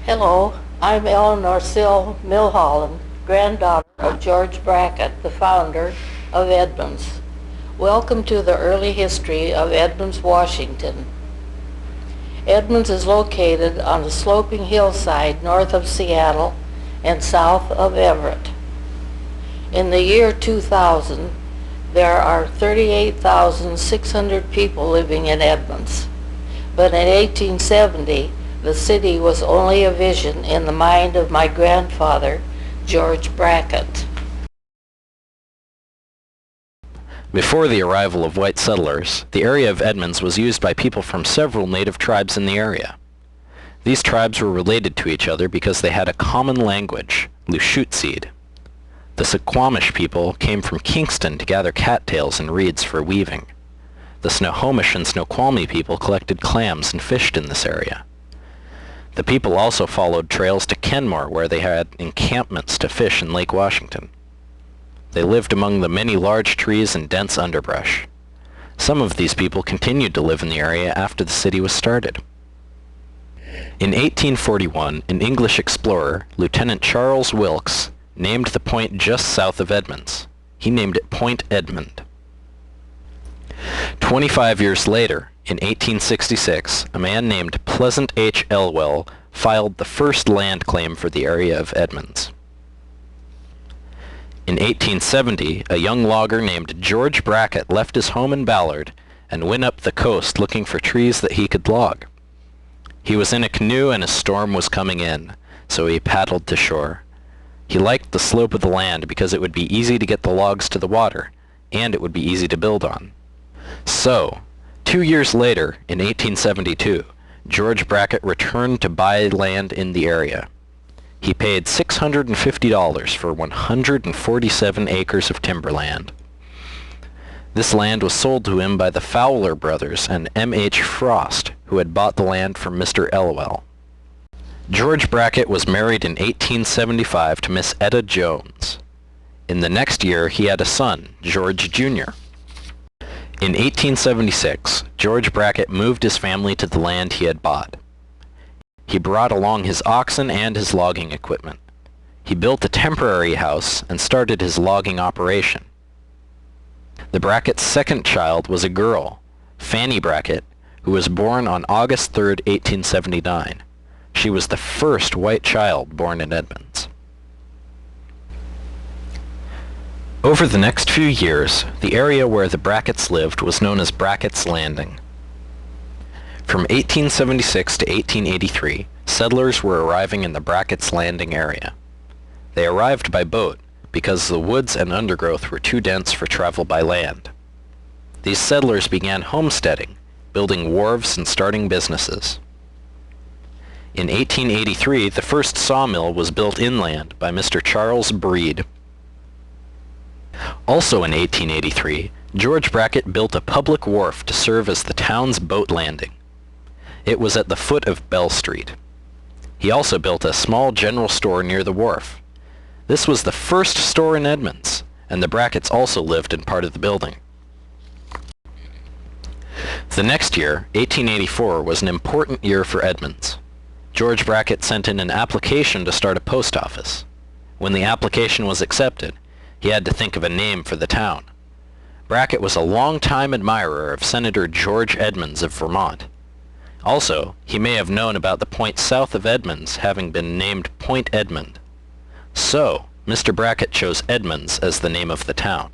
Hello, I'm Eleanor Sill Milholland, granddaughter of George Brackett, the founder of Edmonds. Welcome to the early history of Edmonds, Washington. Edmonds is located on a sloping hillside north of Seattle and south of Everett. In the year 2000, there are 38,600 people living in Edmonds. But in 1870, the city was only a vision in the mind of my grandfather, George Brackett. Before the arrival of white settlers, the area of Edmonds was used by people from several native tribes in the area. These tribes were related to each other because they had a common language, Lushootseed. The Suquamish people came from Kingston to gather cattails and reeds for weaving. The Snohomish and Snoqualmie people collected clams and fished in this area. The people also followed trails to Kenmore, where they had encampments to fish in Lake Washington. They lived among the many large trees and dense underbrush. Some of these people continued to live in the area after the city was started. In 1841, an English explorer, Lieutenant Charles Wilkes, named the point just south of Edmonds. He named it Point Edmond. 25 years later, in 1866, a man named Pleasant H. Elwell filed the first land claim for the area of Edmonds. In 1870, a young logger named George Brackett left his home in Ballard and went up the coast looking for trees that he could log. He was in a canoe and a storm was coming in, so he paddled to shore. He liked the slope of the land because it would be easy to get the logs to the water, and it would be easy to build on. So, 2 years later, in 1872, George Brackett returned to buy land in the area. He paid $650 for 147 acres of timberland. This land was sold to him by the Fowler brothers and M.H. Frost, who had bought the land from Mr. Elwell. George Brackett was married in 1875 to Miss Etta Jones. In the next year, he had a son, George Jr. In 1876, George Brackett moved his family to the land he had bought. He brought along his oxen and his logging equipment. He built a temporary house and started his logging operation. The Brackett's second child was a girl, Fanny Brackett, who was born on August 3, 1879. She was the first white child born in Edmonds. Over the next few years, the area where the Bracketts lived was known as Brackett's Landing. From 1876 to 1883, settlers were arriving in the Brackett's Landing area. They arrived by boat because the woods and undergrowth were too dense for travel by land. These settlers began homesteading, building wharves and starting businesses. In 1883, the first sawmill was built inland by Mr. Charles Breed. Also in 1883, George Brackett built a public wharf to serve as the town's boat landing. It was at the foot of Bell Street. He also built a small general store near the wharf. This was the first store in Edmonds, and the Bracketts also lived in part of the building. The next year, 1884, was an important year for Edmonds. George Brackett sent in an application to start a post office. When the application was accepted, he had to think of a name for the town. Brackett was a long-time admirer of Senator George Edmonds of Vermont. Also, he may have known about the point south of Edmonds having been named Point Edmond. So, Mr. Brackett chose Edmonds as the name of the town.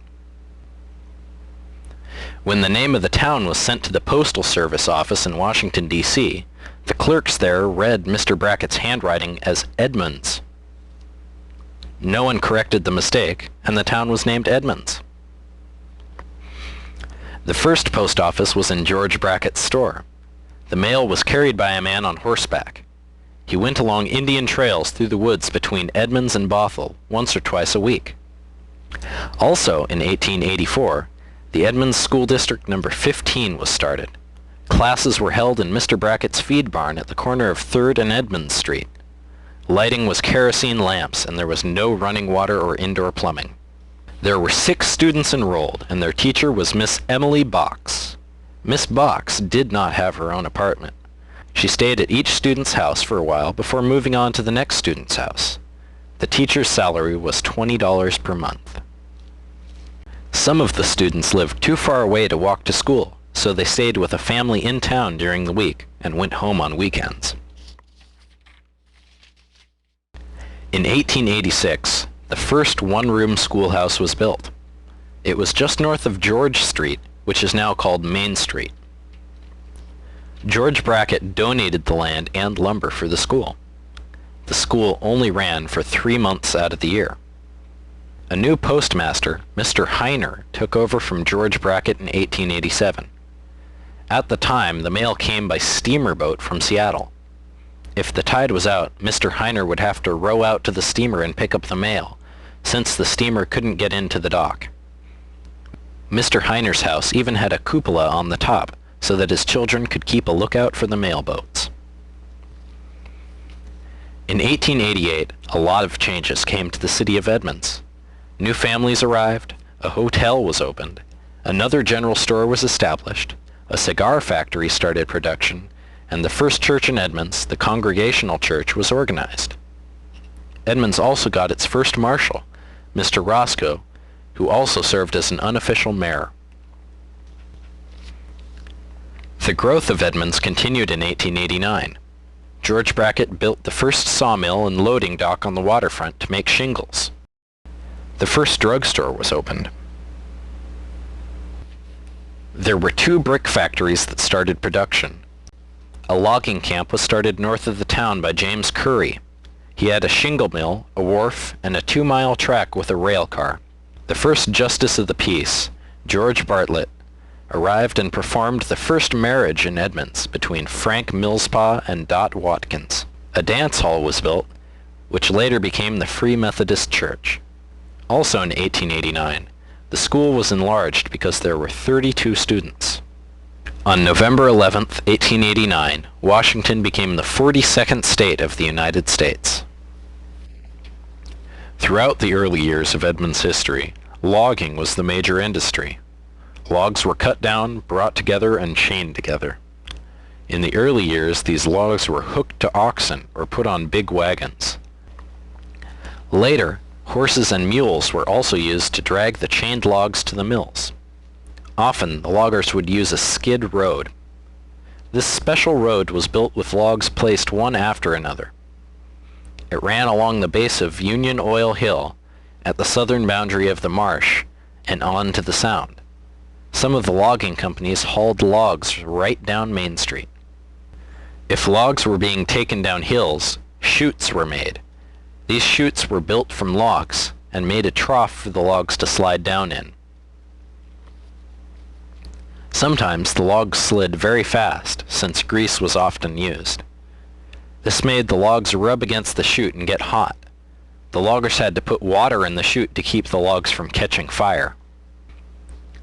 When the name of the town was sent to the Postal Service office in Washington, D.C., the clerks there read Mr. Brackett's handwriting as Edmonds. No one corrected the mistake, and the town was named Edmonds. The first post office was in George Brackett's store. The mail was carried by a man on horseback. He went along Indian trails through the woods between Edmonds and Bothell once or twice a week. Also in 1884, the Edmonds School District No. 15 was started. Classes were held in Mr. Brackett's feed barn at the corner of 3rd and Edmonds Street. Lighting was kerosene lamps, and there was no running water or indoor plumbing. There were 6 students enrolled, and their teacher was Miss Emily Box. Miss Box did not have her own apartment. She stayed at each student's house for a while before moving on to the next student's house. The teacher's salary was $20 per month. Some of the students lived too far away to walk to school, so they stayed with a family in town during the week and went home on weekends. In 1886, the first one-room schoolhouse was built. It was just north of George Street, which is now called Main Street. George Brackett donated the land and lumber for the school. The school only ran for 3 months out of the year. A new postmaster, Mr. Heiner, took over from George Brackett in 1887. At the time, the mail came by steamer boat from Seattle. If the tide was out, Mr. Heiner would have to row out to the steamer and pick up the mail, since the steamer couldn't get into the dock. Mr. Heiner's house even had a cupola on the top, so that his children could keep a lookout for the mail boats. In 1888, a lot of changes came to the city of Edmonds. New families arrived, a hotel was opened, another general store was established, a cigar factory started production, and the first church in Edmonds, the Congregational Church, was organized. Edmonds also got its first marshal, Mr. Roscoe, who also served as an unofficial mayor. The growth of Edmonds continued in 1889. George Brackett built the first sawmill and loading dock on the waterfront to make shingles. The first drugstore was opened. There were 2 brick factories that started production. A logging camp was started north of the town by James Curry. He had a shingle mill, a wharf, and a 2-mile track with a rail car. The first Justice of the Peace, George Bartlett, arrived and performed the first marriage in Edmonds between Frank Millspaugh and Dot Watkins. A dance hall was built, which later became the Free Methodist Church. Also in 1889, the school was enlarged because there were 32 students. On November 11, 1889, Washington became the 42nd state of the United States. Throughout the early years of Edmonds' history, logging was the major industry. Logs were cut down, brought together, and chained together. In the early years, these logs were hooked to oxen or put on big wagons. Later, horses and mules were also used to drag the chained logs to the mills. Often, the loggers would use a skid road. This special road was built with logs placed one after another. It ran along the base of Union Oil Hill, at the southern boundary of the marsh, and on to the Sound. Some of the logging companies hauled logs right down Main Street. If logs were being taken down hills, chutes were made. These chutes were built from logs and made a trough for the logs to slide down in. Sometimes the logs slid very fast, since grease was often used. This made the logs rub against the chute and get hot. The loggers had to put water in the chute to keep the logs from catching fire.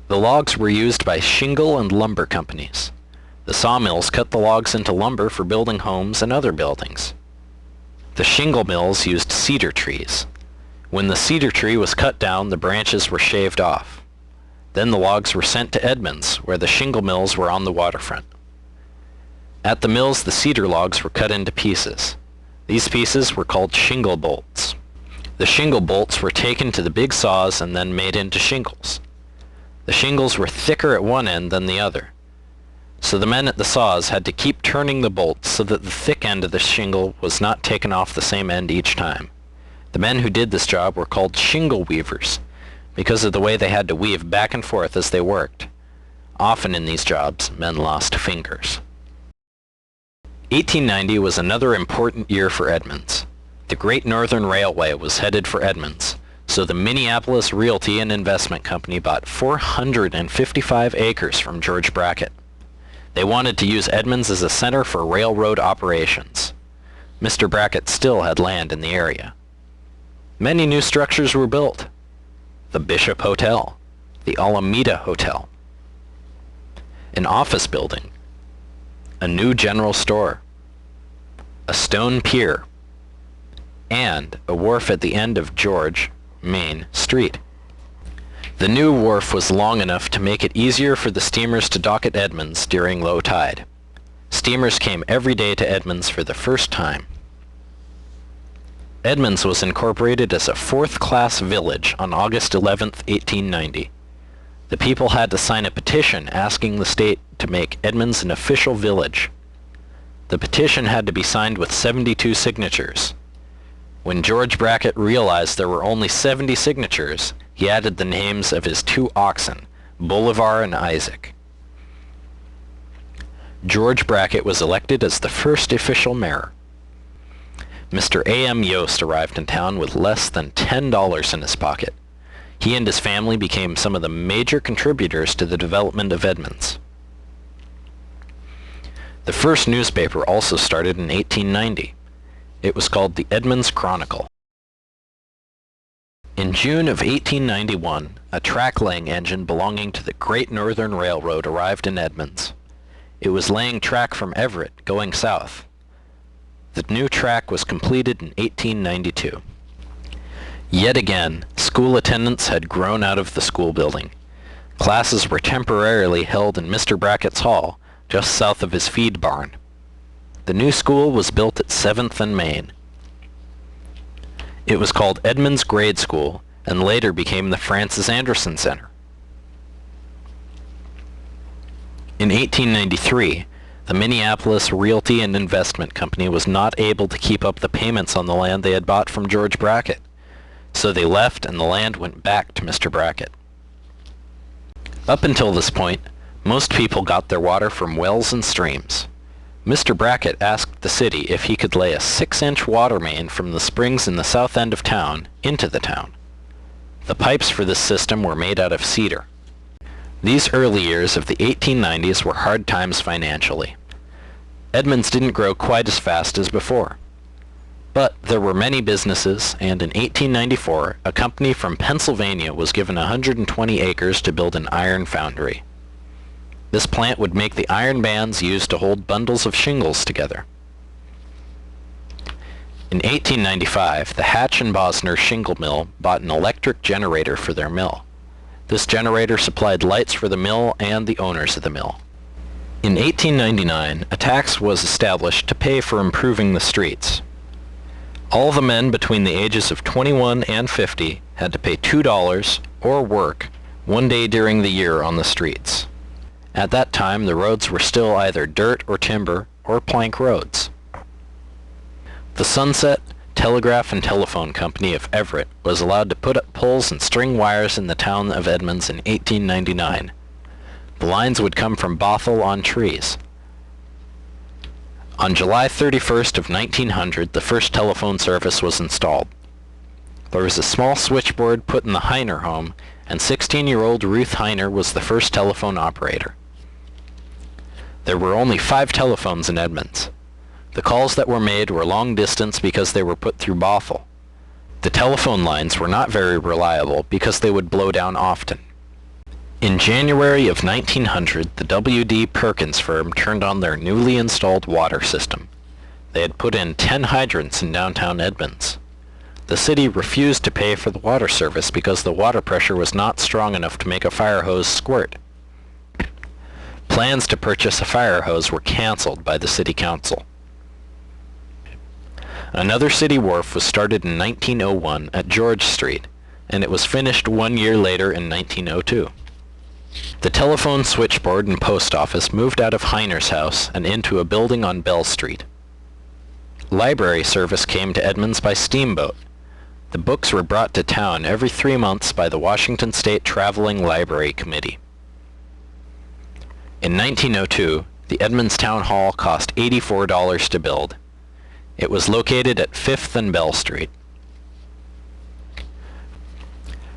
The logs were used by shingle and lumber companies. The sawmills cut the logs into lumber for building homes and other buildings. The shingle mills used cedar trees. When the cedar tree was cut down, the branches were shaved off. Then the logs were sent to Edmonds, where the shingle mills were on the waterfront. At the mills, the cedar logs were cut into pieces. These pieces were called shingle bolts. The shingle bolts were taken to the big saws and then made into shingles. The shingles were thicker at one end than the other, so the men at the saws had to keep turning the bolts so that the thick end of the shingle was not taken off the same end each time. The men who did this job were called shingle weavers, because of the way they had to weave back and forth as they worked. Often in these jobs, men lost fingers. 1890 was another important year for Edmonds. The Great Northern Railway was headed for Edmonds, so the Minneapolis Realty and Investment Company bought 455 acres from George Brackett. They wanted to use Edmonds as a center for railroad operations. Mr. Brackett still had land in the area. Many new structures were built. The Bishop Hotel, the Alameda Hotel, an office building, a new general store, a stone pier, and a wharf at the end of George, Main Street. The new wharf was long enough to make it easier for the steamers to dock at Edmonds during low tide. Steamers came every day to Edmonds for the first time. Edmonds was incorporated as a fourth-class village on August 11, 1890. The people had to sign a petition asking the state to make Edmonds an official village. The petition had to be signed with 72 signatures. When George Brackett realized there were only 70 signatures, he added the names of his two oxen, Bolivar and Isaac. George Brackett was elected as the first official mayor. Mr. A.M. Yost arrived in town with less than $10 in his pocket. He and his family became some of the major contributors to the development of Edmonds. The first newspaper also started in 1890. It was called the Edmonds Chronicle. In June of 1891, a track-laying engine belonging to the Great Northern Railroad arrived in Edmonds. It was laying track from Everett, going south. The new track was completed in 1892. Yet again, school attendance had grown out of the school building. Classes were temporarily held in Mr. Brackett's hall, just south of his feed barn. The new school was built at 7th and Main. It was called Edmonds Grade School and later became the Francis Anderson Center. In 1893, the Minneapolis Realty and Investment Company was not able to keep up the payments on the land they had bought from George Brackett, so they left and the land went back to Mr. Brackett. Up until this point, most people got their water from wells and streams. Mr. Brackett asked the city if he could lay a 6-inch water main from the springs in the south end of town into the town. The pipes for this system were made out of cedar. These early years of the 1890s were hard times financially. Edmonds didn't grow quite as fast as before. But there were many businesses, and in 1894, a company from Pennsylvania was given 120 acres to build an iron foundry. This plant would make the iron bands used to hold bundles of shingles together. In 1895, the Hatch and Bosner Shingle Mill bought an electric generator for their mill. This generator supplied lights for the mill and the owners of the mill. In 1899, a tax was established to pay for improving the streets. All the men between the ages of 21 and 50 had to pay $2 or work one day during the year on the streets. At that time, the roads were still either dirt or timber or plank roads. The Sunset Telegraph and Telephone Company of Everett was allowed to put up poles and string wires in the town of Edmonds in 1899. The lines would come from Bothell on trees. On July 31st of 1900, the first telephone service was installed. There was a small switchboard put in the Heiner home, and 16-year-old Ruth Heiner was the first telephone operator. There were only 5 telephones in Edmonds. The calls that were made were long distance because they were put through Bothell. The telephone lines were not very reliable because they would blow down often. In January of 1900, the W.D. Perkins firm turned on their newly installed water system. They had put in 10 hydrants in downtown Edmonds. The city refused to pay for the water service because the water pressure was not strong enough to make a fire hose squirt. Plans to purchase a fire hose were canceled by the city council. Another city wharf was started in 1901 at George Street, and it was finished 1 year later in 1902. The telephone switchboard and post office moved out of Heiner's house and into a building on Bell Street. Library service came to Edmonds by steamboat. The books were brought to town every 3 months by the Washington State Traveling Library Committee. In 1902, the Edmonds Town Hall cost $84 to build. It was located at 5th and Bell Street.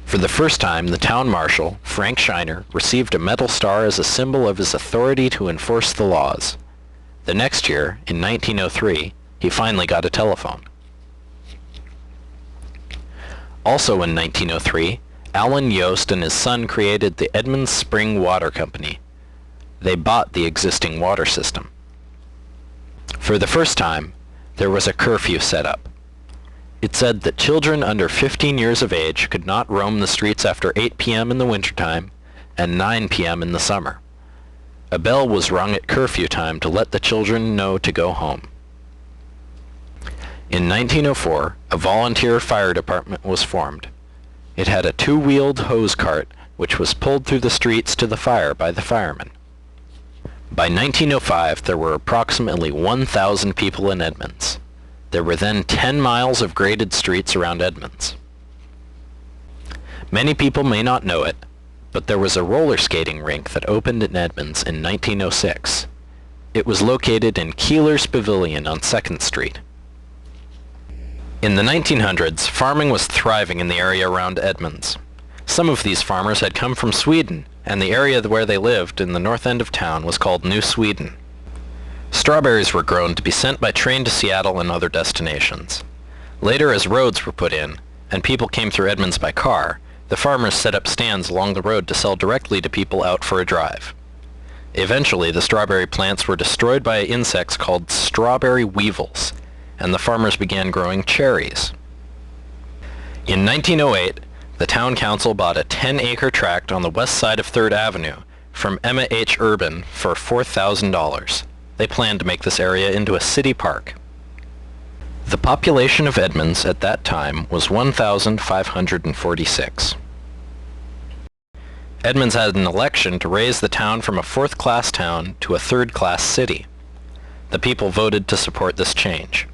For the first time, the town marshal, Frank Shiner, received a metal star as a symbol of his authority to enforce the laws. The next year, in 1903, he finally got a telephone. Also in 1903, Allen Yost and his son created the Edmonds Spring Water Company. They bought the existing water system. For the first time, there was a curfew set up. It said that children under 15 years of age could not roam the streets after 8 p.m. in the wintertime and 9 p.m. in the summer. A bell was rung at curfew time to let the children know to go home. In 1904, a volunteer fire department was formed. It had a two-wheeled hose cart which was pulled through the streets to the fire by the firemen. By 1905, there were approximately 1,000 people in Edmonds. There were then 10 miles of graded streets around Edmonds. Many people may not know it, but there was a roller skating rink that opened in Edmonds in 1906. It was located in Keeler's Pavilion on 2nd Street. In the 1900s, farming was thriving in the area around Edmonds. Some of these farmers had come from Sweden, and the area where they lived in the north end of town was called New Sweden. Strawberries were grown to be sent by train to Seattle and other destinations. Later, as roads were put in, and people came through Edmonds by car, the farmers set up stands along the road to sell directly to people out for a drive. Eventually, the strawberry plants were destroyed by insects called strawberry weevils, and the farmers began growing cherries. In 1908, the town council bought a 10-acre tract on the west side of 3rd Avenue from Emma H. Urban for $4,000. They planned to make this area into a city park. The population of Edmonds at that time was 1,546. Edmonds had an election to raise the town from a 4th-class town to a 3rd-class city. The people voted to support this change.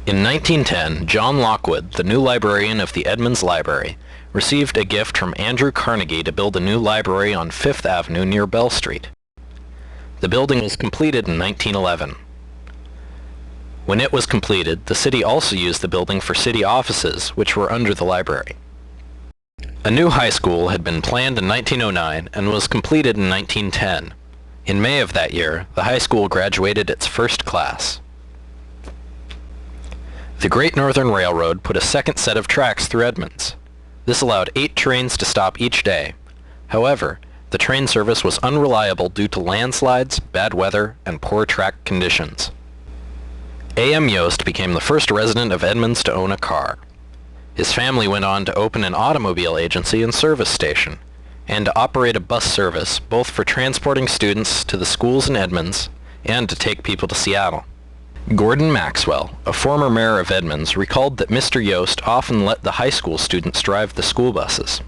In 1910, John Lockwood, the new librarian of the Edmonds Library, received a gift from Andrew Carnegie to build a new library on 5th Avenue near Bell Street. The building was completed in 1911. When it was completed, the city also used the building for city offices, which were under the library. A new high school had been planned in 1909 and was completed in 1910. In May of that year, the high school graduated its first class. The Great Northern Railroad put a second set of tracks through Edmonds. This allowed 8 trains to stop each day. However, the train service was unreliable due to landslides, bad weather, and poor track conditions. A.M. Yost became the first resident of Edmonds to own a car. His family went on to open an automobile agency and service station, and to operate a bus service both for transporting students to the schools in Edmonds and to take people to Seattle. Gordon Maxwell, a former mayor of Edmonds, recalled that Mr. Yost often let the high school students drive the school buses.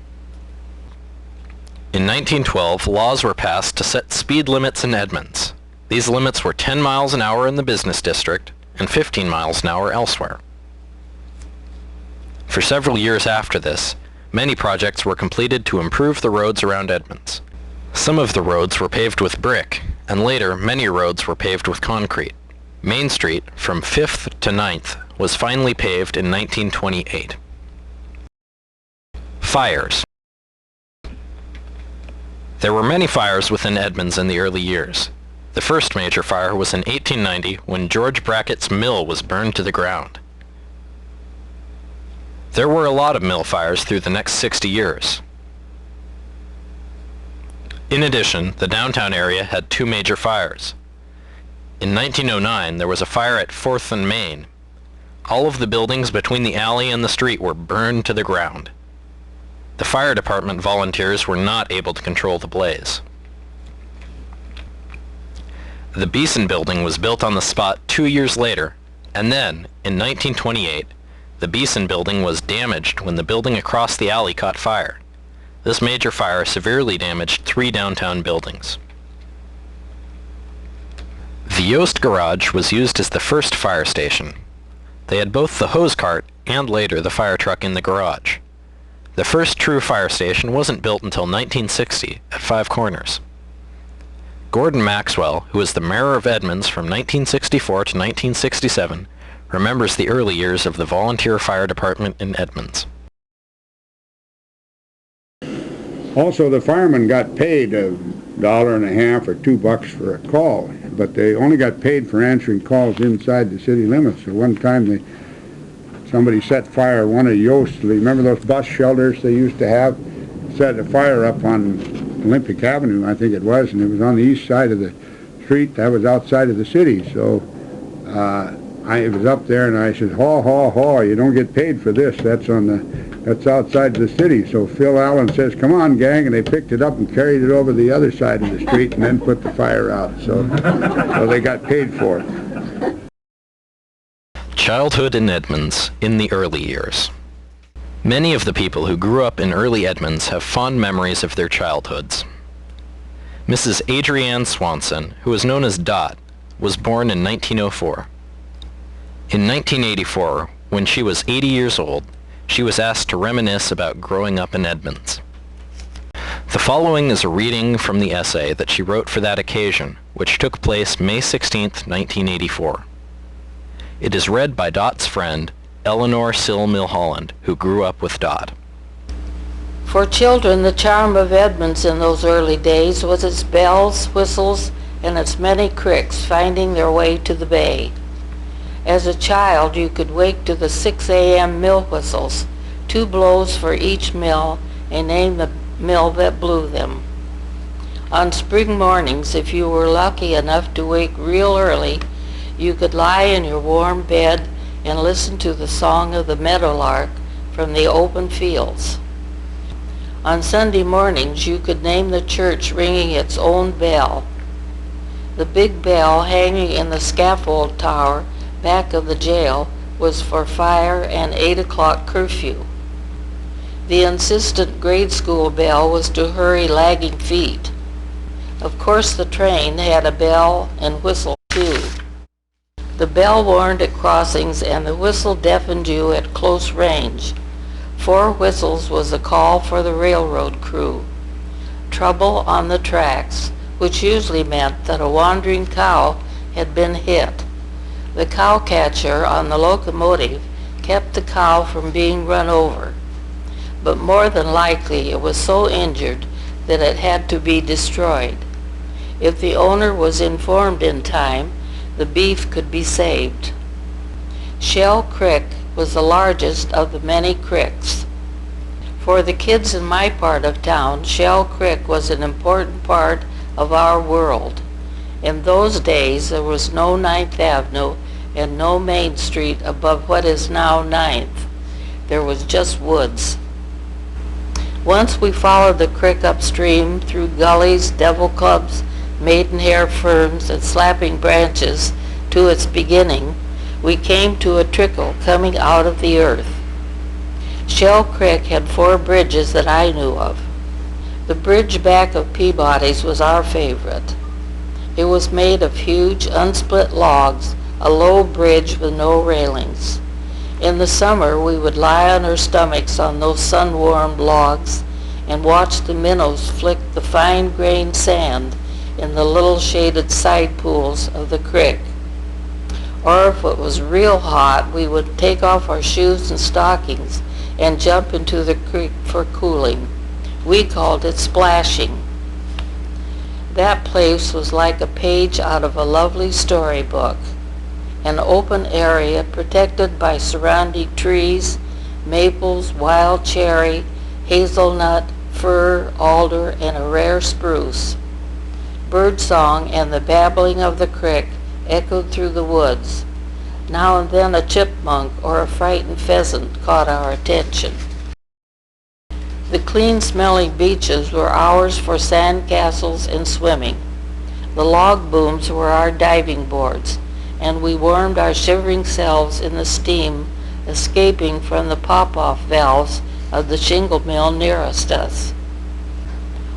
In 1912, laws were passed to set speed limits in Edmonds. These limits were 10 miles an hour in the business district and 15 miles an hour elsewhere. For several years after this, many projects were completed to improve the roads around Edmonds. Some of the roads were paved with brick, and later many roads were paved with concrete. Main Street, from 5th to 9th, was finally paved in 1928. Fires. There were many fires within Edmonds in the early years. The first major fire was in 1890 when George Brackett's mill was burned to the ground. There were a lot of mill fires through the next 60 years. In addition, the downtown area had 2 major fires. In 1909, there was a fire at 4th and Main. All of the buildings between the alley and the street were burned to the ground. The fire department volunteers were not able to control the blaze. The Beeson building was built on the spot 2 years later, and then, in 1928, the Beeson building was damaged when the building across the alley caught fire. This major fire severely damaged 3 downtown buildings. The Yost Garage was used as the first fire station. They had both the hose cart and later the fire truck in the garage. The first true fire station wasn't built until 1960 at 5 Corners. Gordon Maxwell, who was the mayor of Edmonds from 1964 to 1967, remembers the early years of the volunteer fire department in Edmonds. Also, the firemen got paid $1.50 or $2 for a call, but they only got paid for answering calls inside the city limits. So one time somebody set fire to one of Yost's, remember those bus shelters they used to have? Set a fire up on Olympic Avenue, I think it was, and it was on the east side of the street. That was outside of the city. So I was up there and I said, haw, haw, haw, you don't get paid for this. That's on the That's outside the city. So Phil Allen says, "Come on, gang," and they picked it up and carried it over the other side of the street and then put the fire out. So they got paid for it. Childhood in Edmonds in the early years. Many of the people who grew up in early Edmonds have fond memories of their childhoods. Mrs. Adrienne Swanson, who was known as Dot, was born in 1904. In 1984, when she was 80 years old, she was asked to reminisce about growing up in Edmonds. The following is a reading from the essay that she wrote for that occasion, which took place May 16, 1984. It is read by Dot's friend, Eleanor Sill Milholland, who grew up with Dot. For children, the charm of Edmonds in those early days was its bells, whistles, and its many cricks finding their way to the bay. As a child, you could wake to the 6 a.m. mill whistles, 2 blows for each mill, and name the mill that blew them. On spring mornings, if you were lucky enough to wake real early, you could lie in your warm bed and listen to the song of the meadowlark from the open fields. On Sunday mornings, you could name the church ringing its own bell. The big bell hanging in the scaffold tower back of the jail was for fire and 8 o'clock curfew. The insistent grade school bell was to hurry lagging feet. Of course, the train had a bell and whistle too. The bell warned at crossings and the whistle deafened you at close range. 4 whistles was a call for the railroad crew. Trouble on the tracks, which usually meant that a wandering cow had been hit. The cow catcher on the locomotive kept the cow from being run over, but more than likely it was so injured that it had to be destroyed. If the owner was informed in time, the beef could be saved. Shell Creek was the largest of the many cricks. For the kids in my part of town, Shell Creek was an important part of our world. In those days, there was no 9th Avenue and no Main Street above what is now 9th. There was just woods. Once we followed the creek upstream through gullies, devil clubs, maidenhair ferns, and slapping branches to its beginning, we came to a trickle coming out of the earth. Shell Creek had 4 bridges that I knew of. The bridge back of Peabody's was our favorite. It was made of huge unsplit logs, a low bridge with no railings. In the summer, we would lie on our stomachs on those sun-warmed logs and watch the minnows flick the fine-grained sand in the little shaded side pools of the creek. Or if it was real hot, we would take off our shoes and stockings and jump into the creek for cooling. We called it splashing. That place was like a page out of a lovely storybook, an open area protected by surrounding trees, maples, wild cherry, hazelnut, fir, alder, and a rare spruce. Birdsong and the babbling of the creek echoed through the woods. Now and then a chipmunk or a frightened pheasant caught our attention. The clean-smelling beaches were ours for sand castles and swimming. The log booms were our diving boards, and we warmed our shivering selves in the steam escaping from the pop-off valves of the shingle mill nearest us.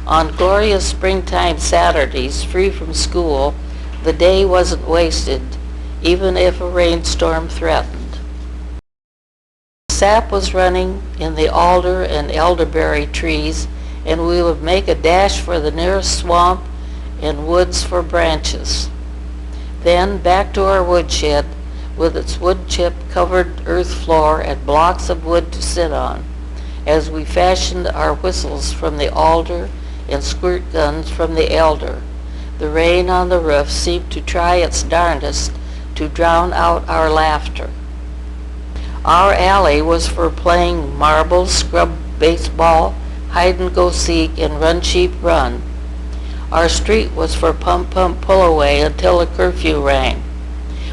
On glorious springtime Saturdays, free from school, the day wasn't wasted, even if a rainstorm threatened. Sap was running in the alder and elderberry trees, and we would make a dash for the nearest swamp and woods for branches. Then back to our woodshed with its wood-chip-covered earth floor and blocks of wood to sit on, as we fashioned our whistles from the alder and squirt guns from the elder. The rain on the roof seemed to try its darndest to drown out our laughter. Our alley was for playing marbles, scrub baseball, hide-and-go-seek, and run-sheep-run. Our street was for pump-pump pull-away until a curfew rang.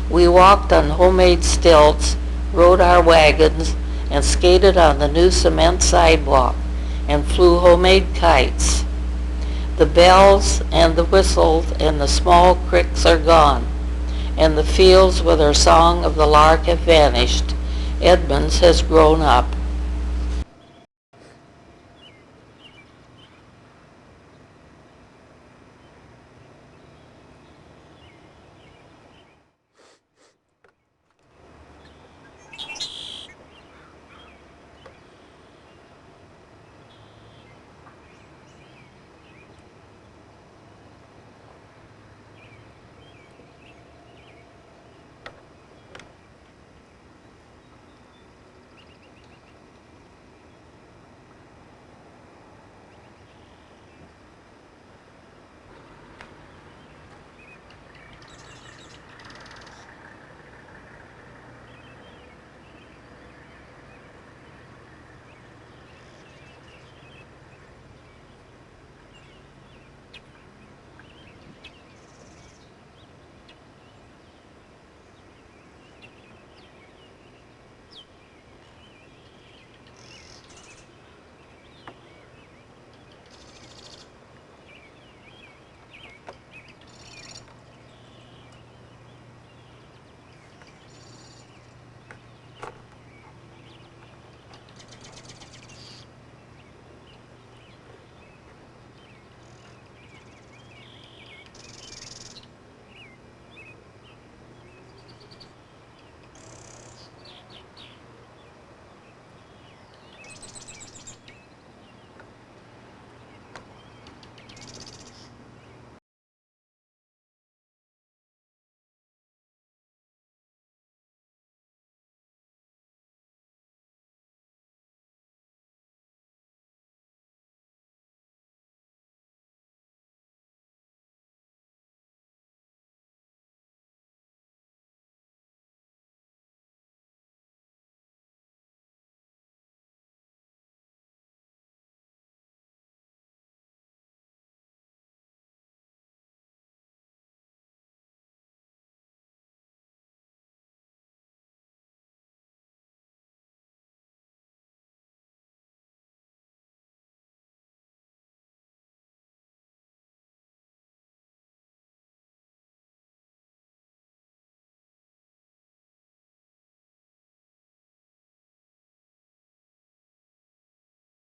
We walked on homemade stilts, rode our wagons, and skated on the new cement sidewalk and flew homemade kites. The bells and the whistles and the small creeks are gone, and the fields with their song of the lark have vanished. Edmonds has grown up.